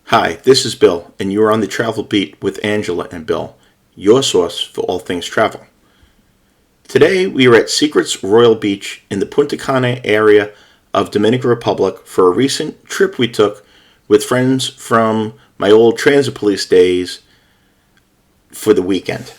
Hi, this is Bill, and you're on the Travel Beat with Angela and Bill, your source for all things travel. Today, we are at Secrets Royal Beach in the Punta Cana area of Dominican Republic for a recent trip we took with friends from my old transit police days for the weekend.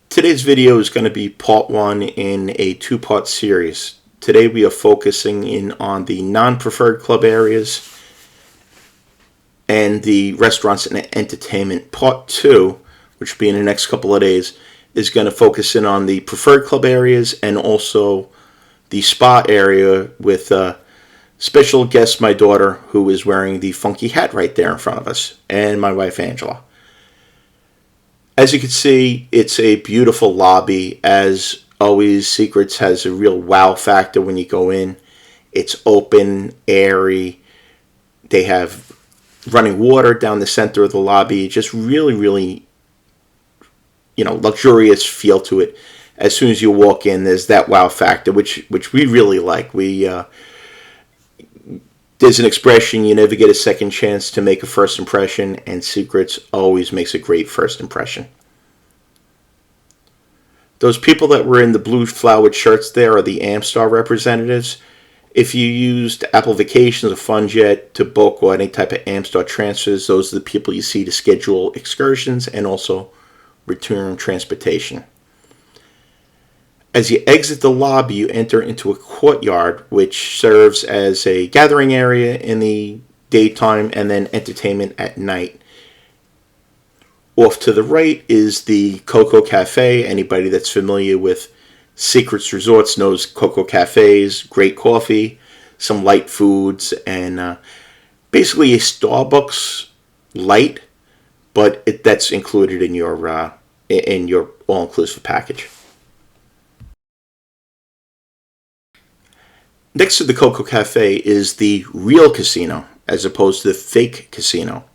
Today's video is going to be part one in a two-part series. Today we are focusing in on the non-preferred club areas and the restaurants and entertainment. Part two, which will be in the next couple of days, is going to focus in on the preferred club areas and also the spa area with special guest, my daughter, who is wearing the funky hat right there in front of us, and my wife Angela. As you can see, it's a beautiful lobby. As always, Secrets has a real wow factor when you go in. It's open, airy. They have running water down the center of the lobby. Just really, luxurious feel to it. As soon as you walk in, there's that wow factor, which we really like. There's an expression, you never get a second chance to make a first impression, and Secrets always makes a great first impression. Those people that were in the blue flowered shirts there are the Amstar representatives. If you used Apple Vacations or FunJet to book or any type of Amstar transfers, those are the people you see to schedule excursions and also return transportation. As you exit the lobby, you enter into a courtyard, which serves as a gathering area in the daytime and then entertainment at night. Off to the right is the Coco Cafe. Anybody that's familiar with Secrets Resorts knows Coco Cafes, great coffee, some light foods, and basically a Starbucks light, but that's included in your all-inclusive package. Next to the Coco Cafe is the real casino, as opposed to the fake casino.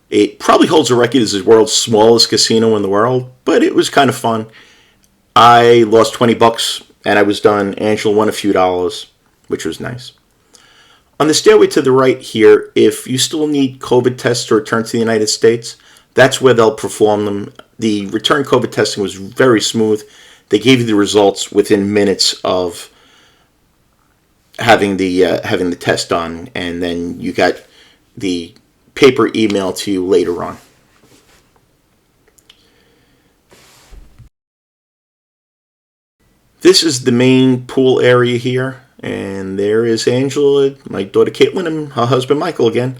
It probably holds a record as the world's smallest casino in the world, but it was kind of fun. I lost $20 and I was done. Angela won a few dollars, which was nice. On the stairway to the right here, if you still need COVID tests to return to the United States, that's where they'll perform them. The return COVID testing was very smooth. They gave you the results within minutes of having the test done, and then you got the paper email to you later on. This is the main pool area here, and there is Angela, my daughter Caitlin, and her husband Michael again.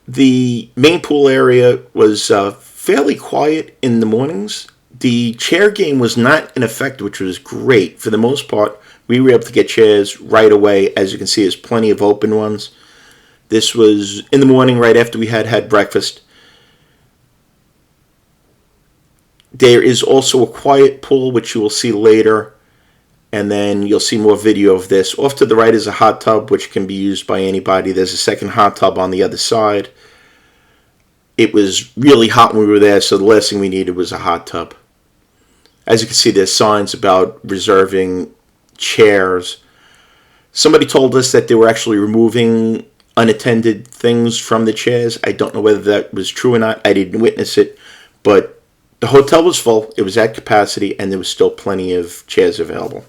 The main pool area was fairly quiet in the mornings. The chair game was not in effect, which was great. For the most part, we were able to get chairs right away. As you can see, there's plenty of open ones. This was in the morning, right after we had breakfast. There is also a quiet pool, which you will see later, and then you'll see more video of this. Off to the right is a hot tub, which can be used by anybody. There's a second hot tub on the other side. It was really hot when we were there, so the last thing we needed was a hot tub. As you can see, there's signs about reserving chairs. Somebody told us that they were actually removing unattended things from the chairs. I don't know whether that was true or not. I didn't witness it, but the hotel was full. It was at capacity, and there was still plenty of chairs available.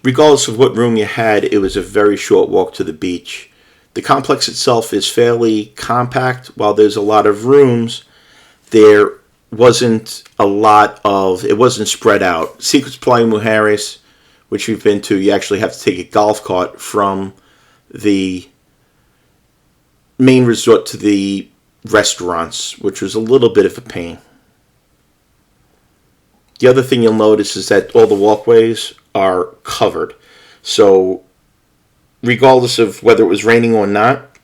Regardless of what room you had, it was a very short walk to the beach. The complex itself is fairly compact. While there's a lot of rooms, it wasn't spread out. Secrets Playa Mujeres, which we've been to, you actually have to take a golf cart from the main resort to the restaurants, which was a little bit of a pain. The other thing you'll notice is that all the walkways are covered. So regardless of whether it was raining or not,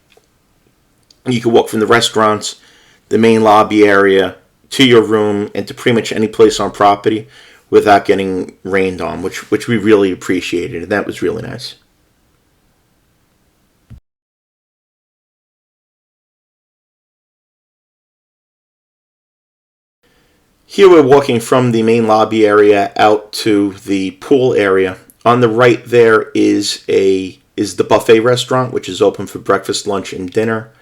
You can walk from the restaurants, the main lobby area, to your room, and to pretty much any place on property without getting rained on, which we really appreciated, and that was really nice. Here we're walking from the main lobby area out to the pool area. On the right there is the buffet restaurant, which is open for breakfast, lunch, and dinner.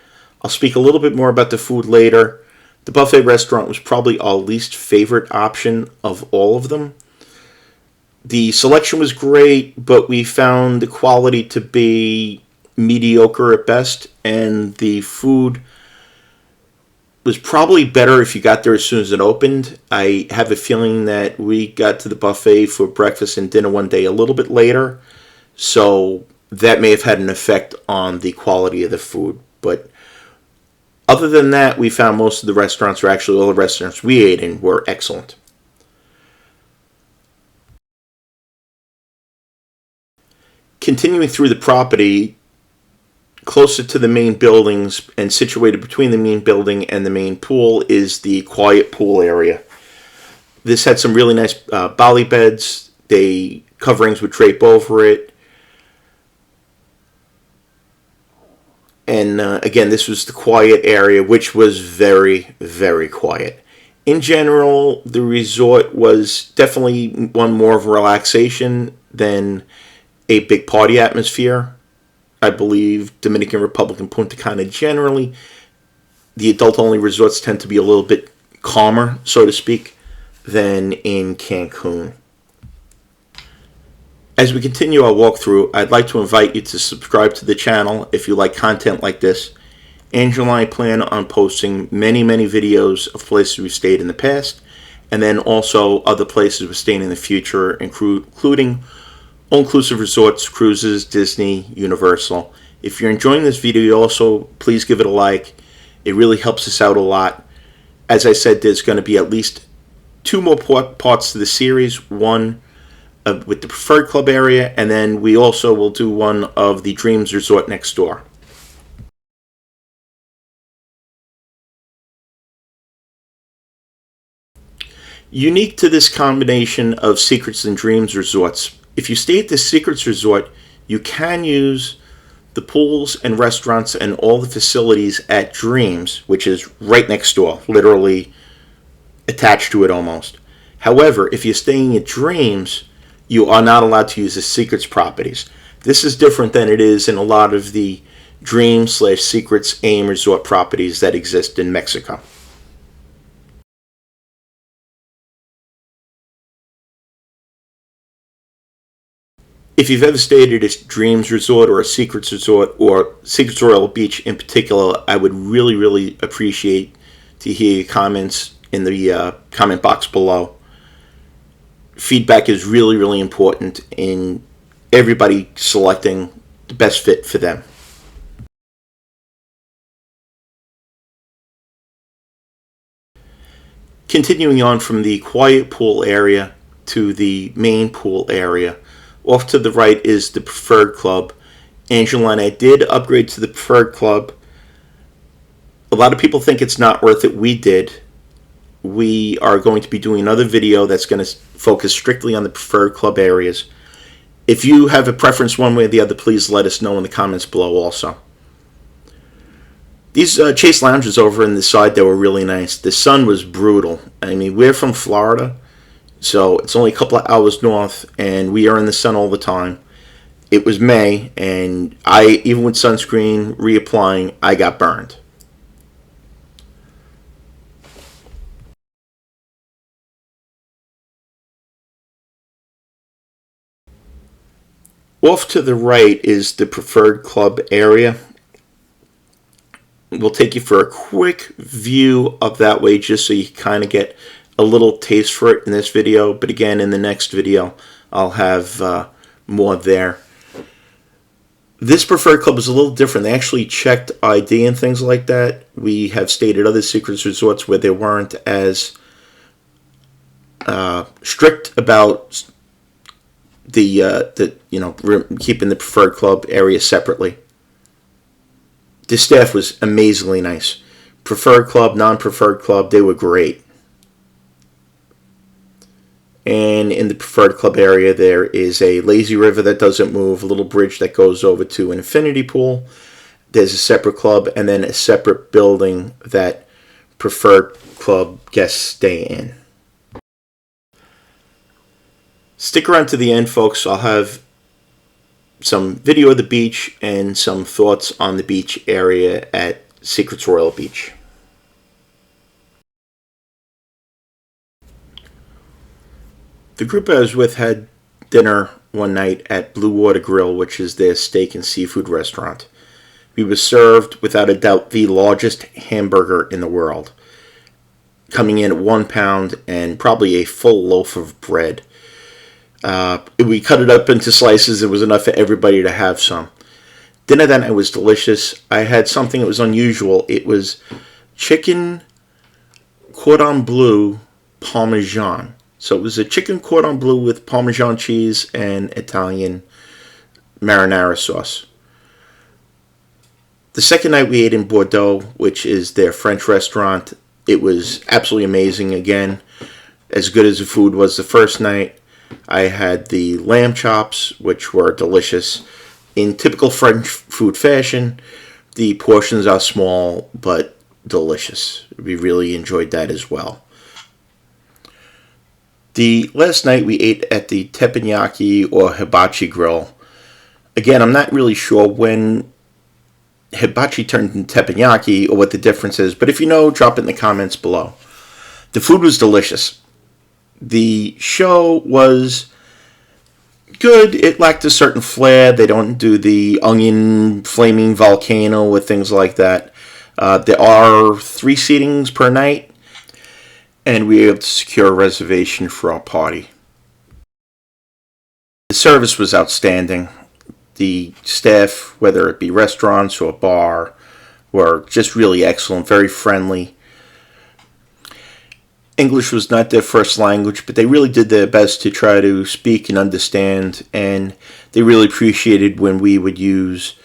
I'll speak a little bit more about the food later. The buffet restaurant was probably our least favorite option of all of them. The selection was great, but we found the quality to be mediocre at best, and the food was probably better if you got there as soon as it opened. I have a feeling that we got to the buffet for breakfast and dinner one day a little bit later, so that may have had an effect on the quality of the food. But other than that, we found most of the restaurants, or actually all the restaurants we ate in, were excellent. Continuing through the property, closer to the main buildings and situated between the main building and the main pool is the quiet pool area. This had some really nice bolly beds. They coverings would drape over it. And again, this was the quiet area, which was very, very quiet. In general, the resort was definitely one more of a relaxation than a big party atmosphere. I believe Dominican Republic and Punta Cana generally, the adult-only resorts tend to be a little bit calmer, so to speak, than in Cancun. As we continue our walkthrough, I'd like to invite you to subscribe to the channel if you like content like this. Angela and I plan on posting many, many videos of places we've stayed in the past, and then also other places we're staying in the future, including all-inclusive resorts, cruises, Disney, Universal. If you're enjoying this video, also please give it a like. It really helps us out a lot. As I said, there's going to be at least 2 more parts to the series. One with the Preferred Club area, and then we also will do one of the Dreams Resort next door. Unique to this combination of Secrets and Dreams resorts, if you stay at the Secrets Resort, you can use the pools and restaurants and all the facilities at Dreams, which is right next door, literally attached to it almost. However, if you're staying at Dreams, you are not allowed to use the Secrets properties. This is different than it is in a lot of the Dreams/Secrets AIM resort properties that exist in Mexico. If you've ever stayed at a Dreams Resort or a Secrets Resort or Secrets Royal Beach in particular, I would really, really appreciate to hear your comments in the comment box below. Feedback is really, really important in everybody selecting the best fit for them. Continuing on from the quiet pool area to the main pool area, off to the right is the Preferred Club. Angela and I did upgrade to the Preferred Club. A lot of people think it's not worth it. We did. We are going to be doing another video that's going to focus strictly on the Preferred Club areas. If you have a preference one way or the other, please let us know in the comments below also. These Chase lounges over in the side there were really nice. The sun was brutal. I mean, we're from Florida, so it's only a couple of hours north, and we are in the sun all the time. It was May, and even with sunscreen reapplying, I got burned. Off to the right is the Preferred Club area. We'll take you for a quick view of that way just so you kind of get a little taste for it in this video, but again in the next video I'll have more there. This Preferred Club is a little different. They actually checked ID and things like that. We have stayed at other Secrets resorts where they weren't as strict about the keeping the Preferred Club area separately. The staff was amazingly nice. Preferred club, non-preferred club, they were great. And in the preferred club area, there is a lazy river that doesn't move, a little bridge that goes over to an infinity pool. There's a separate club, and then a separate building that preferred club guests stay in. Stick around to the end, folks. I'll have some video of the beach and some thoughts on the beach area at Secrets Royal Beach. The group I was with had dinner one night at Blue Water Grill, which is their steak and seafood restaurant. We were served, without a doubt, the largest hamburger in the world, coming in at 1 pound and probably a full loaf of bread. We cut it up into slices. It was enough for everybody to have some. Dinner that night was delicious. I had something that was unusual. It was chicken cordon bleu parmesan. So it was a chicken cordon bleu with Parmesan cheese and Italian marinara sauce. The second night we ate in Bordeaux, which is their French restaurant. It was absolutely amazing. Again, as good as the food was the first night. I had the lamb chops, which were delicious. In typical French food fashion, the portions are small but delicious. We really enjoyed that as well. The last night we ate at the teppanyaki or hibachi grill. Again, I'm not really sure when hibachi turned into teppanyaki or what the difference is, but if you know, drop it in the comments below. The food was delicious. The show was good. It lacked a certain flair. They don't do the onion flaming volcano with things like that. There are 3 seatings per night, and we were able to secure a reservation for our party. The service was outstanding. The staff, whether it be restaurants or bar, were just really excellent, very friendly. English was not their first language, but they really did their best to try to speak and understand, and they really appreciated when we would use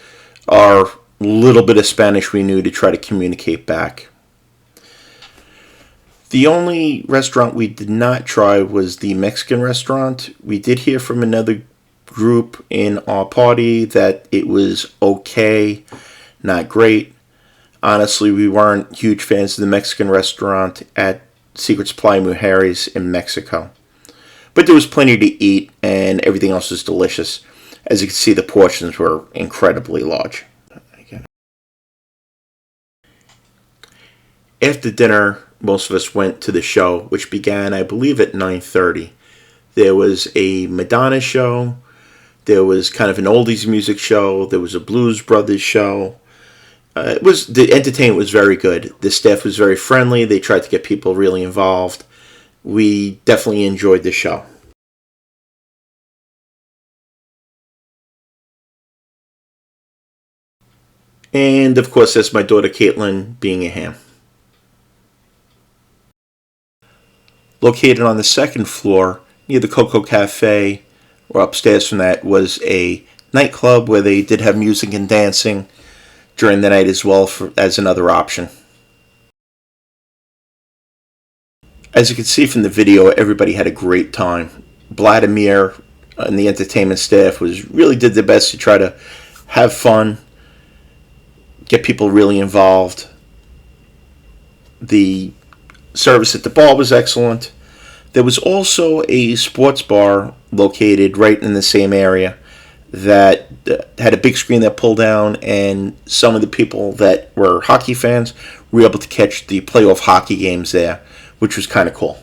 our little bit of Spanish we knew to try to communicate back. The only restaurant we did not try was the Mexican restaurant. We did hear from another group in our party that it was okay, not great. Honestly, we weren't huge fans of the Mexican restaurant at Secrets Playa Mujeres in Mexico. But there was plenty to eat, and everything else was delicious. As you can see, the portions were incredibly large. After dinner, most of us went to the show, which began, I believe, at 9:30. There was a Madonna show. There was kind of an oldies music show. There was a Blues Brothers show. The entertainment was very good. The staff was very friendly. They tried to get people really involved. We definitely enjoyed the show. And of course, that's my daughter Caitlin being a ham. Located on the second floor near the Coco Cafe, or upstairs from that, was a nightclub where they did have music and dancing during the night as well as another option. As you can see from the video, everybody had a great time. Vladimir and the entertainment staff really did their best to try to have fun, get people really involved. The service at the bar was excellent. There was also a sports bar located right in the same area that had a big screen that pulled down, and some of the people that were hockey fans were able to catch the playoff hockey games there, which was kind of cool.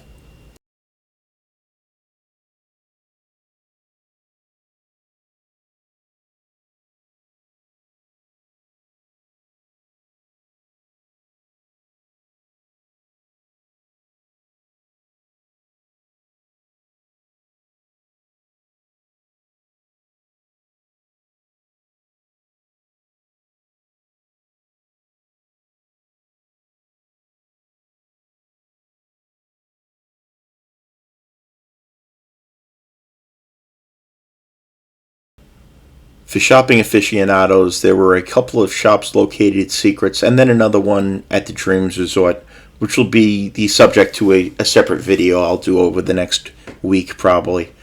For shopping aficionados, there were a couple of shops located at Secrets and then another one at the Dreams Resort, which will be the subject to a separate video I'll do over the next week probably.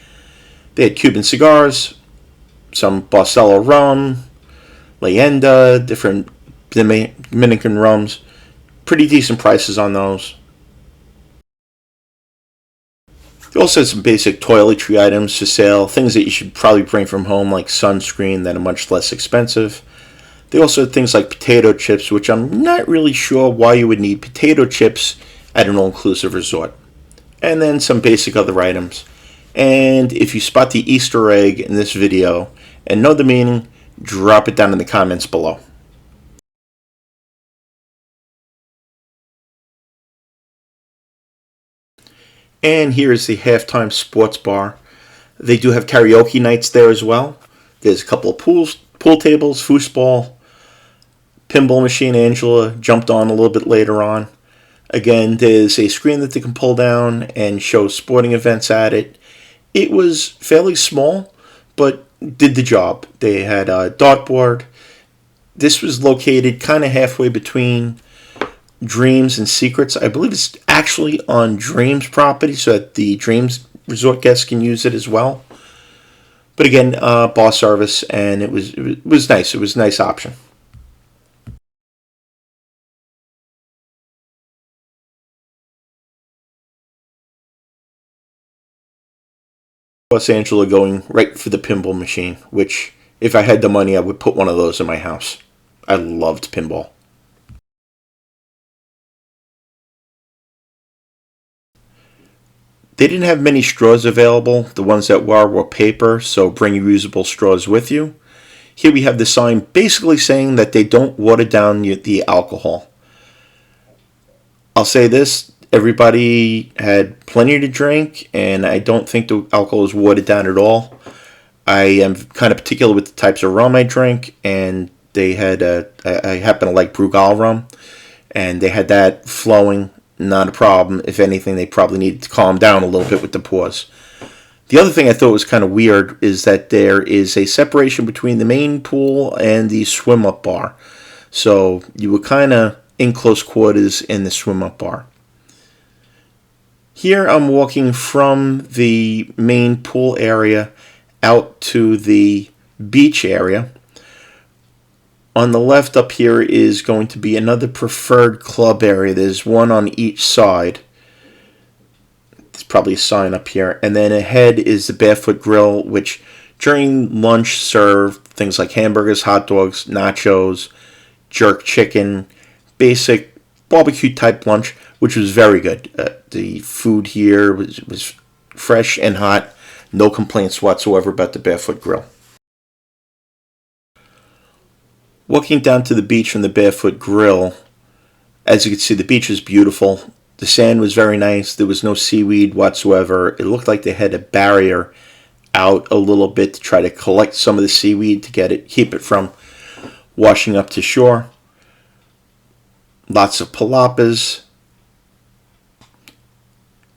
They had Cuban cigars, some Barcelo rum, Leyenda, different Dominican rums. Pretty decent prices on those. They also had some basic toiletry items for sale, things that you should probably bring from home like sunscreen that are much less expensive. They also had things like potato chips, which I'm not really sure why you would need potato chips at an all-inclusive resort. And then some basic other items. And if you spot the Easter egg in this video and know the meaning, drop it down in the comments below. And here is the halftime sports bar. They do have karaoke nights there as well. There's a couple of pool tables, foosball, pinball machine. Angela jumped on a little bit later on. Again, there's a screen that they can pull down and show sporting events at it. It was fairly small, but did the job. They had a dartboard. This was located kind of halfway between Dreams and Secrets. I believe it's actually on Dreams property, so that the Dreams resort guests can use it as well. But again, bar service, and it was nice. It was a nice option. Los Angeles going right for the pinball machine, which if I had the money, I would put one of those in my house. I loved pinball. They didn't have many straws available. The ones that were paper, so bring your reusable straws with you. Here we have the sign basically saying that they don't water down the alcohol. I'll say this, everybody had plenty to drink, and I don't think the alcohol is watered down at all. I am kind of particular with the types of rum I drink, and they had, I happen to like Regal rum, and they had that flowing. Not a problem. If anything, they probably needed to calm down a little bit with the pours. The other thing I thought was kind of weird is that there is a separation between the main pool and the swim-up bar. So you were kind of in close quarters in the swim-up bar. Here I'm walking from the main pool area out to the beach area. On the left up here is going to be another preferred club area. There's one on each side. There's probably a sign up here. And then ahead is the Barefoot Grill, which during lunch served things like hamburgers, hot dogs, nachos, jerk chicken, basic barbecue type lunch, which was very good. The food here was fresh and hot. No complaints whatsoever about the Barefoot Grill. Walking down to the beach from the Barefoot Grill, as you can see, the beach is beautiful. The sand was very nice. There was no seaweed whatsoever. It looked like they had a barrier out a little bit to try to collect some of the seaweed to keep it from washing up to shore. Lots of palapas.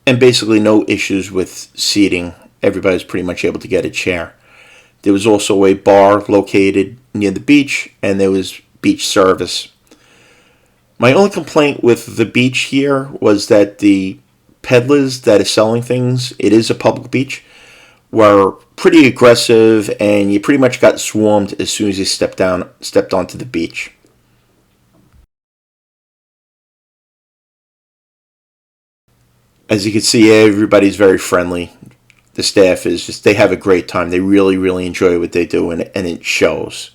And basically no issues with seating. Everybody's pretty much able to get a chair. There was also a bar located near the beach, and there was beach service. My only complaint with the beach here was that the peddlers that are selling things, it is a public beach, were pretty aggressive, and you pretty much got swarmed as soon as you stepped onto the beach. As you can see, everybody's very friendly. The staff is just, they have a great time. They really, really enjoy what they do, and it shows.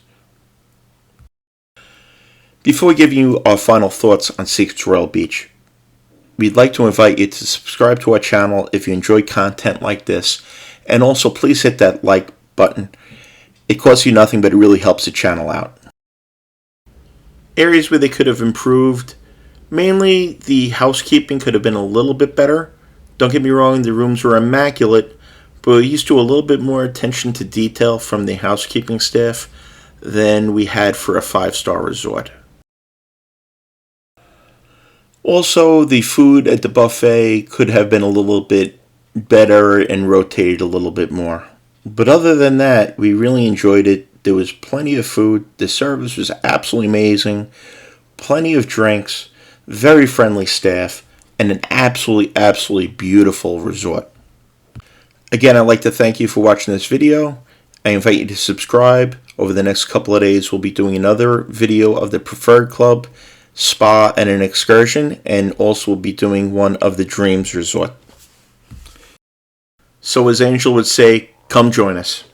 Before we give you our final thoughts on Secrets Royal Beach, we'd like to invite you to subscribe to our channel if you enjoy content like this, and also please hit that like button. It costs you nothing, but it really helps the channel out. Areas where they could have improved, mainly the housekeeping could have been a little bit better. Don't get me wrong, the rooms were immaculate, but we're used to a little bit more attention to detail from the housekeeping staff than we had for a 5-star resort. Also, the food at the buffet could have been a little bit better and rotated a little bit more. But other than that, we really enjoyed it. There was plenty of food. The service was absolutely amazing. Plenty of drinks. Very friendly staff. And an absolutely beautiful resort. Again, I'd like to thank you for watching this video. I invite you to subscribe. Over the next couple of days, we'll be doing another video of the Preferred Club, spa, and an excursion. And also we'll be doing one of the Dreams Resort. So as Angel would say, come join us.